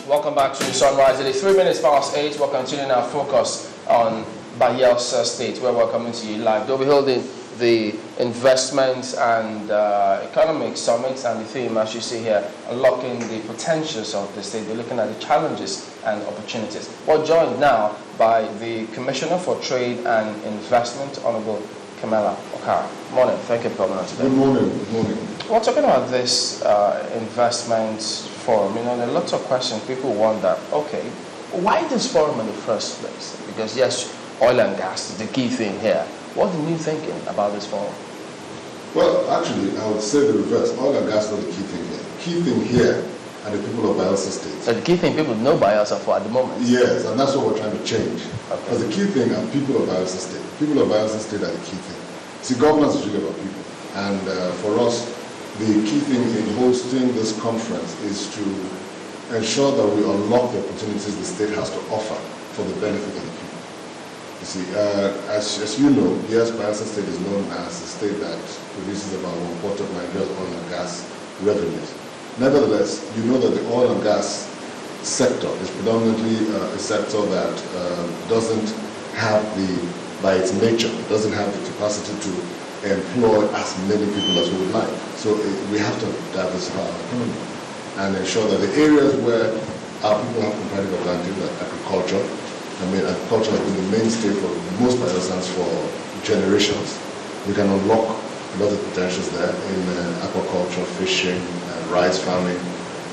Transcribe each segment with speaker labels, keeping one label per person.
Speaker 1: Welcome back to Sunrise. It is 3 minutes past 8. We're continuing our focus on Bayelsa State, where we're coming to you live. They'll be holding the Investments and Economic Summit, and the theme, as you see here, unlocking the potentials of the state. They're looking at the challenges and opportunities. We're joined now by the Commissioner for Trade and Investment, Honorable Kemela Okara. Morning. Thank you for coming on today.
Speaker 2: Good morning. Good morning.
Speaker 1: We're talking about this investment forum. You know, there are lots of questions. People wonder, okay, why this forum in the first place? Because yes, oil and gas is the key thing here. What are you thinking about this forum?
Speaker 2: Well, actually, I would say the reverse. Oil and gas is not the key thing here. The key thing here are the people of Bayelsa State.
Speaker 1: So the key thing people know Bayelsa for at the moment?
Speaker 2: Yes, and that's what we're trying to change.
Speaker 1: Okay.
Speaker 2: Because the key thing are people of Bayelsa State. People of Bayelsa State are the key thing. See, governance is really about people. And for us, the key thing in hosting this conference is to ensure that we unlock the opportunities the state has to offer for the benefit of the people. You see, as you know, yes, Bayelsa State is known as a state that produces about 1/4 of Nigeria's oil and gas revenues. Nevertheless, you know that the oil and gas sector is predominantly a sector that doesn't have by its nature, doesn't have the capacity to employ as many people as we would like. So we have to diversify our economy and ensure that the areas where our people have competitive advantage, like agriculture, agriculture has been the mainstay for most Bayelsans for generations. We can unlock a lot of potentials there in aquaculture, fishing, rice farming.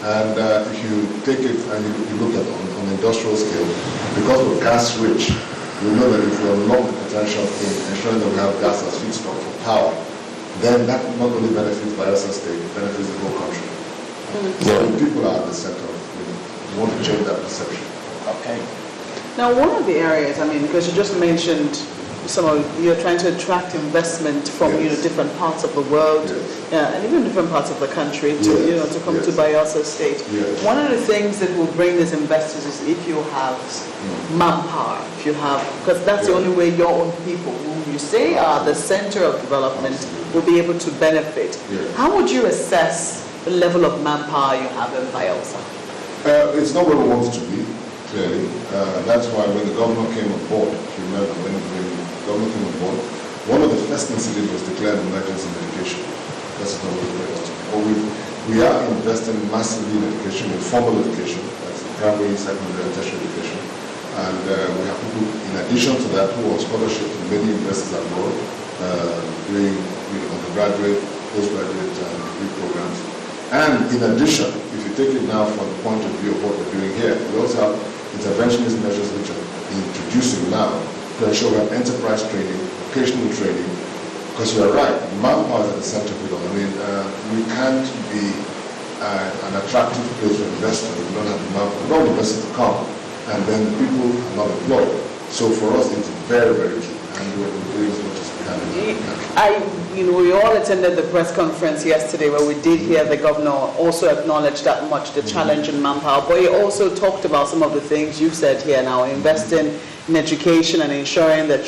Speaker 2: And if you take it and you look at on industrial scale, because we're gas rich, we know that if we unlock the potential in ensuring that we have gas as feedstock for power, then that not only benefits Bayelsa State, it benefits the whole country. So people are at the center of it. We want to change that perception.
Speaker 1: Okay.
Speaker 3: Now, one of the areas, because you just mentioned you're trying to attract investment from different parts of the world, and even different parts of the country to come to Bayelsa State.
Speaker 2: Yes.
Speaker 3: One of the things that will bring these investors is if you have manpower, because that's the only way your own people, who you say are the center of development, will be able to benefit. How would you assess the level of manpower you have in Bayelsa?
Speaker 2: It's not where we want it to be, clearly. That's why when the governor came on board, if you remember, when the governor came on board, one of the first things he did was declare an emergency in education. That's not where we want to be. But we are investing massively in education, in formal education, that's primary, secondary, and tertiary education. And we have people, in addition to that, who are scholarship to many universities abroad, doing undergraduate, postgraduate degree programs. And in addition, if you take it now from the point of view of what we're doing here, we also have interventionist measures which are introducing now to ensure we have enterprise training, vocational training, because you're right, manpower is at the center of it all. We can't be an attractive place for investors if we don't have the manpower. We don't invest to come, and then the people are not employed. So for us, it's very, very key, and we're doing as much as we can.
Speaker 3: We all attended the press conference yesterday where we did hear the governor also acknowledge that much the challenge in manpower, but he also talked about some of the things you've said here now, investing in education and ensuring that,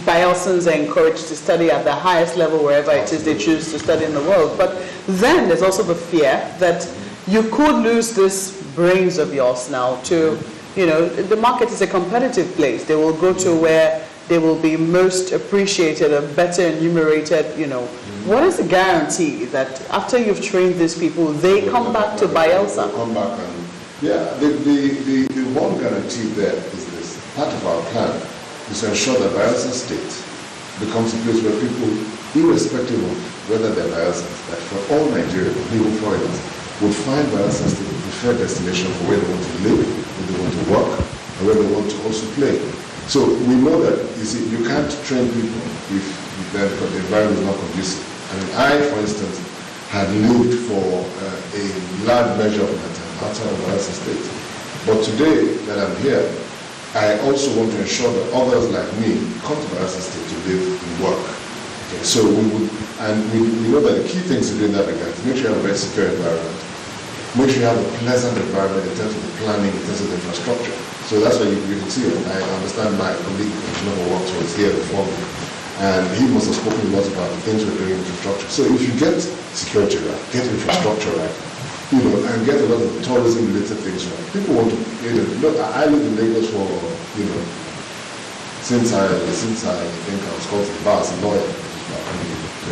Speaker 3: Bayelsans are encouraged to study at the highest level wherever it is they choose to study in the world. But then there's also the fear that you could lose this brains of yours now to, the market is a competitive place. They will go to where they will be most appreciated and better enumerated, What is the guarantee that after you've trained these people, they come back to Bayelsa?
Speaker 2: Come back and, the one guarantee there is this. Part of our plan is to ensure that Bayelsa State becomes a place where people, irrespective of whether they're Bayelsans, that for all Nigerians, even foreigners, would find Bayelsa State a preferred destination for where they want to live, where they want to work, and where they want to also play. So we know that, you can't train people if the environment is not conducive. I, for instance, had lived for a large measure of my time outside of Bayelsa State. But today that I'm here, I also want to ensure that others like me come to Bayelsa State to live and work. Okay, so we know that the key things to do in that regard is make sure you have a very secure environment, make sure you have a pleasant environment in terms of the planning, in terms of the infrastructure. So that's why you can see it. I understand my colleague, Commissioner Works, was here before me, and he must have spoken a lot about the things we're doing in infrastructure. So if you get security right, get infrastructure right, and get a lot of tourism-related things right. People want to, look, I lived in Lagos for, since I think I was called to the bar as a lawyer, about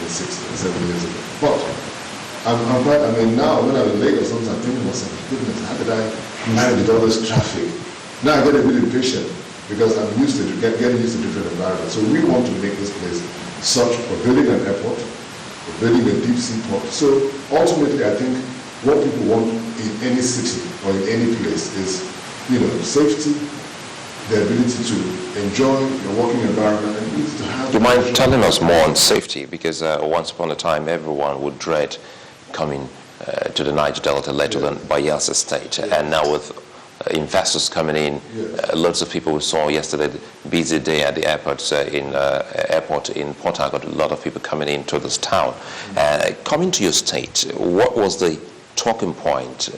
Speaker 2: 26, 27 years ago. But now when I'm in Lagos, sometimes I think to myself, goodness, how did I manage with all this traffic? Now I get a bit impatient because I'm used to getting used to different environments. So we want to make this place such, we're building an airport, we're building a deep sea port. So ultimately, I think what people want in any city or in any place is, safety, the ability to enjoy your working environment, and ability to have...
Speaker 4: Do you mind telling us more on safety? Because once upon a time, everyone would dread coming to the Niger Delta, let alone Bayelsa State.
Speaker 2: Yes.
Speaker 4: And now with investors coming in, lots of people we saw yesterday, busy day at the airport in Port Harcourt, a lot of people coming into this town. Coming to your state, what was the talking point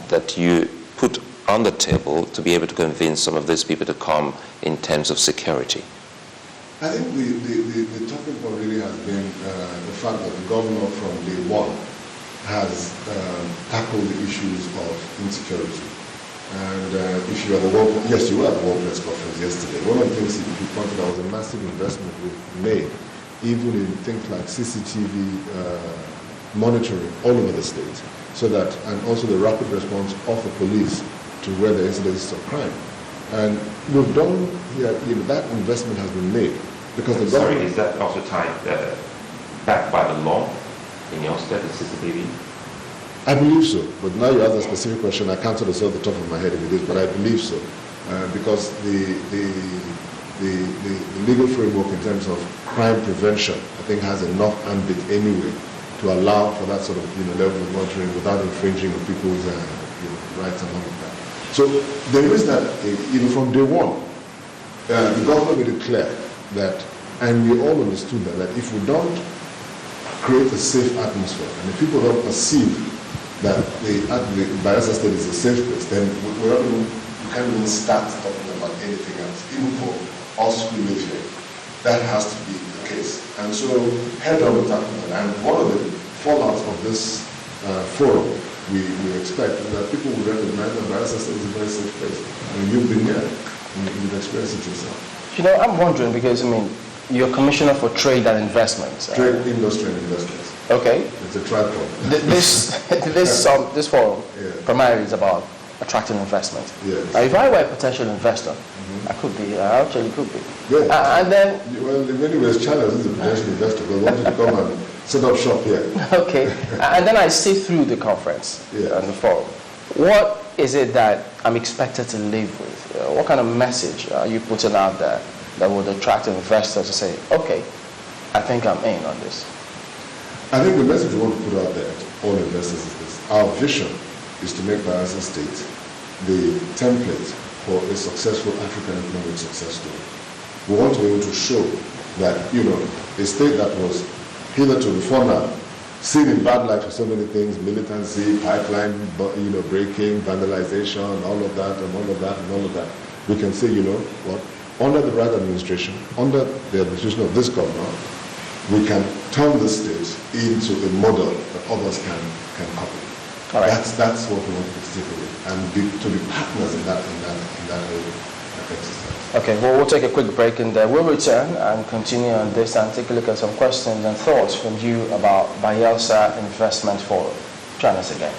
Speaker 4: that you put on the table to be able to convince some of these people to come in terms of security?
Speaker 2: I think the talking point really has been the fact that the governor from day one has tackled the issues of insecurity. And if you are the World, yes, you were at the World Press Conference yesterday. One of the things he pointed out was a massive investment we've made, even in things like CCTV monitoring all over the state, so that, and also the rapid response of the police to where there is incidences of crime. And we've done, that investment has been made because the government...
Speaker 4: Sorry, is that also tied back by the law in your state, the CCTV?
Speaker 2: I believe so, but now you ask a specific question, I can't sort of say off the top of my head if it is, but I believe so, because the legal framework in terms of crime prevention, I think, has enough ambit anyway to allow for that sort of level of monitoring without infringing on people's rights and all of that. So there is that, from day one, the government made it clear that, and we all understood that if we don't create a safe atmosphere, and if people don't perceive that the Bayelsa State is a safe place, then we can't even start talking about anything else, even for us who live here. That has to be the case. And so, head on with that. And one of the fallouts of this forum, we expect that people will recognize that Bayelsa State is a very safe place. I mean, you've been here, and you've experienced it yourself.
Speaker 1: I'm wondering because, you're Commissioner for Trade and Investments.
Speaker 2: Trade, Industry and Investments.
Speaker 1: Okay.
Speaker 2: It's a tripod.
Speaker 1: This forum primarily is about attracting investment.
Speaker 2: Yes.
Speaker 1: If I were a potential investor, I actually could be.
Speaker 2: Yeah.
Speaker 1: And then...
Speaker 2: Well, in many ways, China is a potential investor because they want you to come and set up shop here.
Speaker 1: Okay. And then I see through the conference and the forum. What is it that I'm expected to live with? What kind of message are you putting out there that would attract investors to say, okay, I think I'm in on this?
Speaker 2: I think the message we want to put out there to all investors is this. Our vision is to make Bayelsa State the template for a successful African economic success story. We want to be able to show that, a state that was hitherto before now seen in bad light for so many things, militancy, pipeline, breaking, vandalization, all of that, and all of that, and all of that. We can say, under the right administration, under the administration of this governor, we can turn the state into a model that others can copy.
Speaker 1: All right.
Speaker 2: That's what we want to stick with, and to be partners in that whole exercise. Okay,
Speaker 1: well, we'll take a quick break and we'll return and continue on this and take a look at some questions and thoughts from you about Bayelsa Investment Forum. Join us again.